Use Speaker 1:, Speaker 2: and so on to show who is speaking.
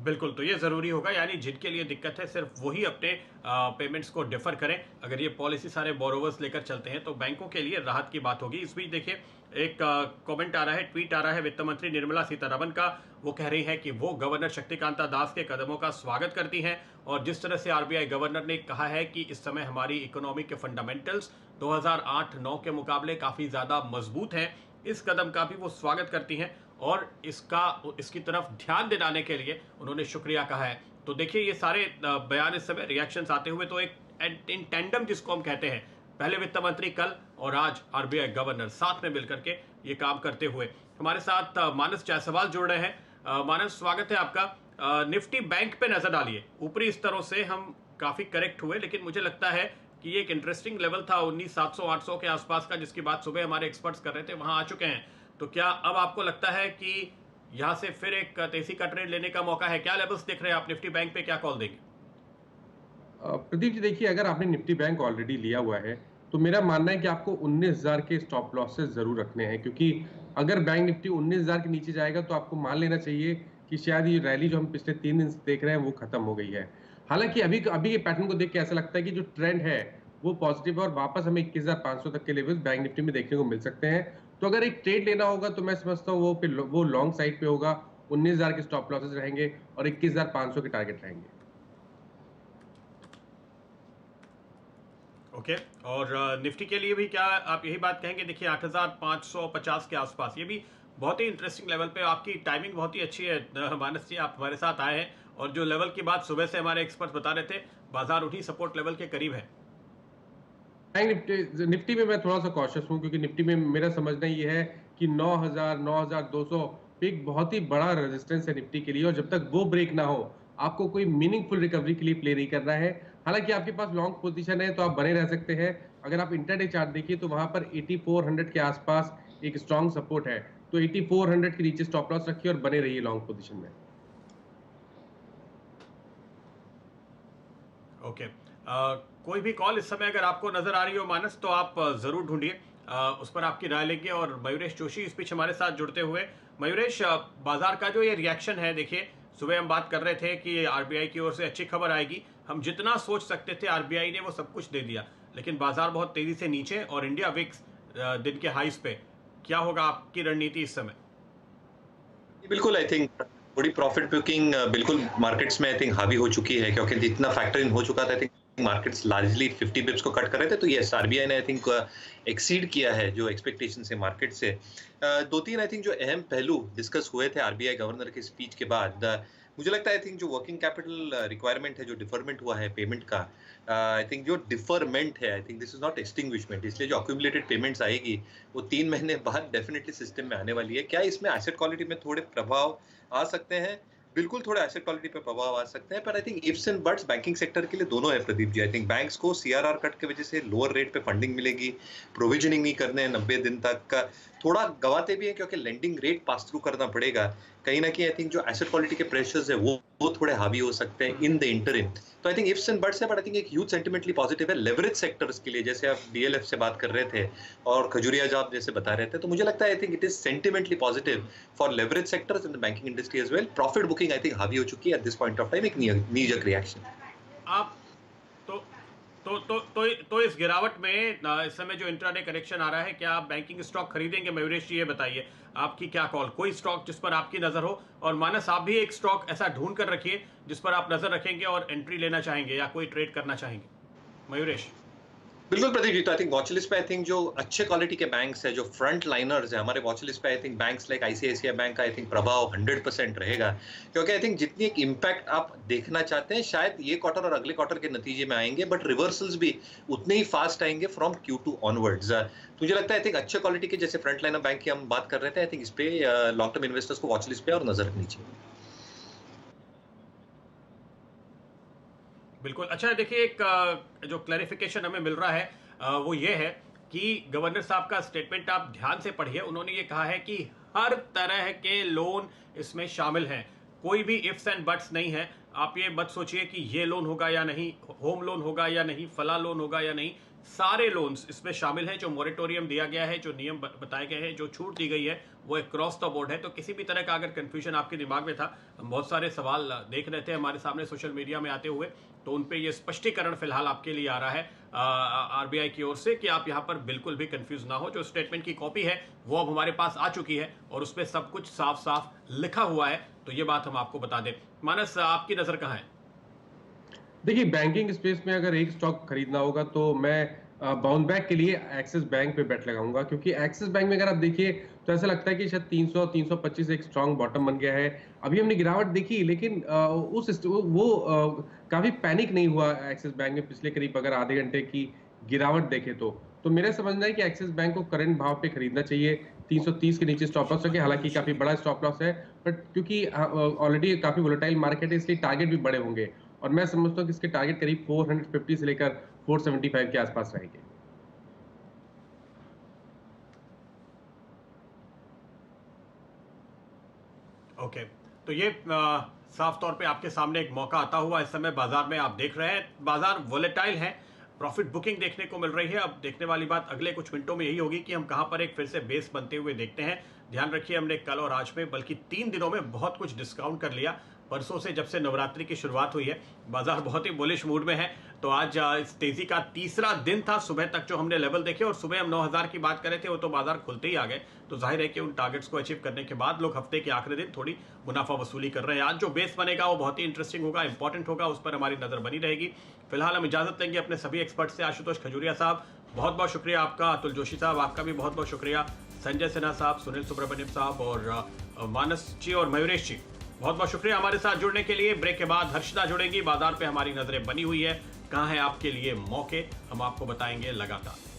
Speaker 1: बिल्कुल, तो ये ज़रूरी होगा, यानी जिनके लिए दिक्कत है सिर्फ वही अपने पेमेंट्स को डिफ़र करें। अगर ये पॉलिसी सारे बोरोवर्स लेकर चलते हैं तो बैंकों के लिए राहत की बात होगी। इस बीच देखिए, एक कमेंट आ रहा है, ट्वीट आ रहा है वित्त मंत्री निर्मला सीतारमण का। वो कह रही हैं कि वो गवर्नर शक्तिकांता दास के कदमों का स्वागत करती हैं, और जिस तरह से आरबीआई गवर्नर ने कहा है कि इस समय हमारी इकोनॉमी के फंडामेंटल्स 2008-9 के मुकाबले काफ़ी ज़्यादा मजबूत हैं, इस कदम का भी वो स्वागत करती हैं, और इसकी तरफ ध्यान दिलाने के लिए उन्होंने शुक्रिया कहा है। तो देखिए, ये सारे बयान इस समय रिएक्शंस आते हुए, तो एक इन टैंडम जिसको हम कहते हैं, पहले वित्त मंत्री कल और आज आरबीआई गवर्नर साथ में मिलकर के ये काम करते हुए। हमारे साथ मानस जायसवाल जुड़ रहे हैं। मानस, स्वागत है आपका। निफ्टी बैंक पे नजर डालिए। ऊपरी स्तरों से हम काफी करेक्ट हुए, लेकिन मुझे लगता है कि ये एक इंटरेस्टिंग लेवल था 19,700-800 के आसपास का, जिसकी बात सुबह हमारे एक्सपर्ट्स कर रहे थे, वहां आ चुके हैं। तो क्या अब आपको लगता है कि यहां से फिर एक तेजी का ट्रेड लेने का मौका है? क्या लेवल्स दिख रहे हैं? आप निफ्टी बैंक पे क्या कॉल देंगे?
Speaker 2: प्रदीप जी, देखिए, अगर आपने निफ्टी बैंक ऑलरेडी लिया हुआ है तो मेरा मानना है कि आपको 19,000 के स्टॉप लॉसेस जरूर रखने हैं, क्योंकि अगर बैंक निफ्टी 19,000 के नीचे जाएगा तो आपको मान लेना चाहिए कि शायद ये रैली जो हम पिछले 3 दिन से देख रहे हैं वो खत्म हो गई है। हालांकि अभी अभी के पैटर्न को देख के ऐसा लगता है कि जो ट्रेंड है वो पॉजिटिव है और वापस हमें 21,500 तक के लेवल्स बैंक निफ्टी में देखने को मिल सकते हैं। तो अगर एक ट्रेड लेना होगा तो मैं समझता हूँ वो लॉन्ग साइड पे होगा। 19,000 के स्टॉप लॉसेस रहेंगे और 21,500 के टारगेट रहेंगे।
Speaker 1: ओके। और निफ्टी के लिए भी क्या आप यही बात कहेंगे? देखिए, 8,550 के आसपास, ये भी बहुत ही इंटरेस्टिंग लेवल पे। आपकी टाइमिंग बहुत ही अच्छी है मानस जी, आप हमारे साथ आए हैं, और जो लेवल की बात सुबह से हमारे एक्सपर्ट्स बता रहे थे, बाजार उठी सपोर्ट लेवल के करीब है।
Speaker 2: बैंक निफ्टी निफ्टी में मैं थोड़ा सा कॉशियस हूं, क्योंकि निफ्टी में मेरा समझना ये है कि 9,000 9,200 एक बहुत ही बड़ा रेजिस्टेंस है निफ्टी के लिए, और जब तक वो ब्रेक ना हो आपको कोई मीनिंगफुल रिकवरी के लिए प्ले नहीं करना है। हालांकि आपके पास लॉन्ग पोजीशन है तो आप बने रह सकते हैं। अगर आप इंटरडे चार्ट देखिए तो वहां पर 8400 के आसपास एक स्ट्रॉन्ग सपोर्ट है, तो 8400 के नीचे स्टॉप लॉस रखिए और बने रहिए लॉन्ग पोजीशन में।
Speaker 1: ओके। कोई भी कॉल इस समय अगर आपको नजर आ रही हो मानस, तो आप जरूर ढूंढिए, उस पर आपकी राय लेंगे। और मयूरेश जोशी इस बीच हमारे साथ जुड़ते हुए। मयूरेश, बाजार का जो ये रिएक्शन है, देखिए, सुबह हम बात कर रहे थे कि आरबीआई की ओर से अच्छी खबर आएगी, हम जितना सोच सकते थे आरबीआई ने वो सब कुछ दे दिया, लेकिन बाजार बहुत तेजी से नीचे, और इंडिया विक्स दिन के हाईस पे। क्या होगा आपकी रणनीति इस समय?
Speaker 3: बिल्कुल, आई थिंक थोड़ी प्रॉफिट बुकिंग बिल्कुल मार्केट्स में आई थिंक हावी हो चुकी है, क्योंकि जितना फैक्टर इन हो चुका था। I think markets largely 50 Bips को कट कर रहे थे, तो यस, आरबीआई ने आई थिंक एक्सीड किया है जो एक्सपेक्टेशन से मार्केट से। दो तीन आई थिंक जो अहम पहलू डिस्कस हुए थे आरबीआई गवर्नर के स्पीच के बाद। मुझे लगता है आई थिंक जो वर्किंग कैपिटल रिक्वायरमेंट है, जो डिफरमेंट हुआ है पेमेंट का, आई थिंक जो डिफरमेंट है, I think this is not extinguishment, इसलिए जो अक्यूमुलेटेड पेमेंट्स आएगी वो 3 महीने बाद डेफिनेटली सिस्टम में आने वाली है। क्या इसमें एसेट क्वालिटी में थोड़े प्रभाव आ सकते हैं? बिल्कुल, थोड़ा एसेट क्वालिटी पे प्रभाव आ सकते हैं, पर I think ifs and buts banking sector के लिए दोनों है Pradeep ji. I think banks को सीआरआर कट की वजह से लोअर रेट पे फंडिंग मिलेगी, प्रोविजनिंग नहीं करने 90 दिन तक का, थोड़ा गवाते भी है क्योंकि लेंडिंग रेट पास थ्रू करना पड़ेगा। कहीं ना कहीं आई थिंक जो एसेट क्वालिटी के प्रेशर्स है वो थोड़े हावी हो सकते हैं इन द इंटरिम। तो I think ifs and buts है, बट आई थिंक एक ह्यूज सेंटिमेंटली पॉजिटिव है लेवरेज सेक्टर्स के लिए, जैसे आप डीएलएफ से बात कर रहे थे और खजूरिया जाब जैसे बता रहे थे। तो मुझे लगता है I think it is sentimentally positive for leverage sectors in the banking industry as well. Profit booking I think हावी हो चुकी है at this point of time, एक नी-जर्क रिएक्शन।
Speaker 1: आप तो तो इस गिरावट में इस समय जो इंट्राडे करेक्शन आ रहा है, क्या आप बैंकिंग स्टॉक खरीदेंगे? मयूरेश जी, ये बताइए, आपकी क्या कॉल? कोई स्टॉक जिस पर आपकी नजर हो, और मानस आप भी एक स्टॉक ऐसा ढूंढ कर रखिए जिस पर आप नजर रखेंगे और एंट्री लेना चाहेंगे या कोई ट्रेड करना चाहेंगे। मयूरेश।
Speaker 3: बिल्कुल प्रदीप जी, तो आई थिंक वॉच लिस्ट पे आई थिंक जो अच्छे क्वालिटी के बैंक्स है, जो फ्रंट लाइनर्स है हमारे वॉच लिस्ट पे, आई think banks like ICICI bank का आई थिंक प्रभाव 100% रहेगा, क्योंकि आई थिंक जितनी एक इम्पैक्ट आप देखना चाहते हैं शायद ये क्वार्टर और अगले क्वार्टर के नतीजे में आएंगे, बट रिवर्सल्स भी उतने ही फास्ट आएंगे फ्रॉम Q2 ऑनवर्ड्स। मुझे लगता है आई थिंक अच्छे क्वालिटी के जैसे फ्रंट लाइनर बैंक की हम बात कर रहे थे, आई थिंक इस पे लॉन्ग टर्म इन्वेस्टर्स को वॉच लिस्ट पे और नजर रखनी चाहिए।
Speaker 1: बिल्कुल। अच्छा, देखिए, एक जो क्लैरिफिकेशन हमें मिल रहा है वो ये है कि गवर्नर साहब का स्टेटमेंट आप ध्यान से पढ़िए। उन्होंने ये कहा है कि हर तरह के लोन इसमें शामिल हैं, कोई भी इफ्स एंड बट्स नहीं है। आप ये मत सोचिए कि ये लोन होगा या नहीं, होम लोन होगा या नहीं, फला लोन होगा या नहीं। सारे लोन्स इसमें शामिल हैं। जो मॉरेटोरियम दिया गया है, जो नियम बताए गए हैं, जो छूट दी गई है, वो अक्रॉस द बोर्ड है। तो किसी भी तरह का अगर कंफ्यूजन आपके दिमाग में था, हम बहुत सारे सवाल देख रहे थे हमारे सामने सोशल मीडिया में आते हुए, तो उन पे ये स्पष्टीकरण फिलहाल आपके लिए आ रहा है आरबीआई की ओर से कि आप यहाँ पर बिल्कुल भी कंफ्यूज ना हो। जो स्टेटमेंट की कॉपी है वो अब हमारे पास आ चुकी है और उसमें सब कुछ साफ साफ लिखा हुआ है। तो ये बात हम आपको बता दें। मानस, आपकी नजर कहाँ है?
Speaker 2: देखिए, बैंकिंग स्पेस में अगर एक स्टॉक खरीदना होगा तो मैं बाउंस बैक के लिए एक्सिस बैंक पे बेट लगाऊंगा, क्योंकि एक्सिस बैंक में अगर आप देखिए तो ऐसा लगता है कि शायद 300 325 एक स्ट्रांग बॉटम बन गया है। अभी हमने गिरावट देखी, लेकिन काफी पैनिक नहीं हुआ एक्सिस बैंक में पिछले करीब अगर आधे घंटे की गिरावट देखे तो मेरा समझना है कि एक्सिस बैंक को करंट भाव पे खरीदना चाहिए। 330 के नीचे स्टॉप लॉस रखे, हालांकि काफी बड़ा स्टॉप लॉस है, बट क्योंकि ऑलरेडी काफी वोलेटाइल मार्केट है इसलिए टारगेट भी बड़े होंगे, और मैं समझता हूँ कि इसके टारगेट करीब 450 से लेकर 475 के आसपास रहेंगे।
Speaker 1: ओके, तो ये साफ तौर पे आपके सामने एक मौका आता हुआ इस समय बाजार में आप देख रहे हैं। बाजार वोलेटाइल है, प्रॉफिट बुकिंग देखने को मिल रही है। अब देखने वाली बात अगले कुछ मिनटों में यही होगी कि हम कहां पर एक फिर से बेस बनते हुए देखते हैं। ध्यान रखिए, हमने कल और आज में बल्कि 3 दिनों में बहुत कुछ डिस्काउंट कर लिया। परसों से जब से नवरात्रि की शुरुआत हुई है, बाजार बहुत ही बुलिश मूड में है। तो आज इस तेजी का तीसरा दिन था। सुबह तक जो हमने लेवल देखे, और सुबह हम 9000 की बात कर रहे थे, वो तो बाजार खुलते ही आ गए। तो जाहिर है कि उन टारगेट्स को अचीव करने के बाद लोग हफ्ते के आखिरी दिन थोड़ी मुनाफा वसूली कर रहे हैं। आज जो बेस बनेगा वो बहुत ही इंटरेस्टिंग होगा, इंपॉर्टेंट होगा, उस पर हमारी नजर बनी रहेगी। फिलहाल हम इजाजत लेंगे अपने सभी एक्सपर्ट से। आशुतोष खजूरिया साहब, बहुत बहुत शुक्रिया आपका। अतुल जोशी साहब, आपका भी बहुत बहुत शुक्रिया। संजय सिन्हा साहब, सुनील सुब्रमण्यम साहब, और मानस जी और मयूरेश जी, बहुत बहुत शुक्रिया हमारे साथ जुड़ने के लिए। ब्रेक के बाद हर्षिता जुड़ेंगी। बाजार पे हमारी नजरें बनी हुई है, कहां है आपके लिए मौके, हम आपको बताएंगे लगातार।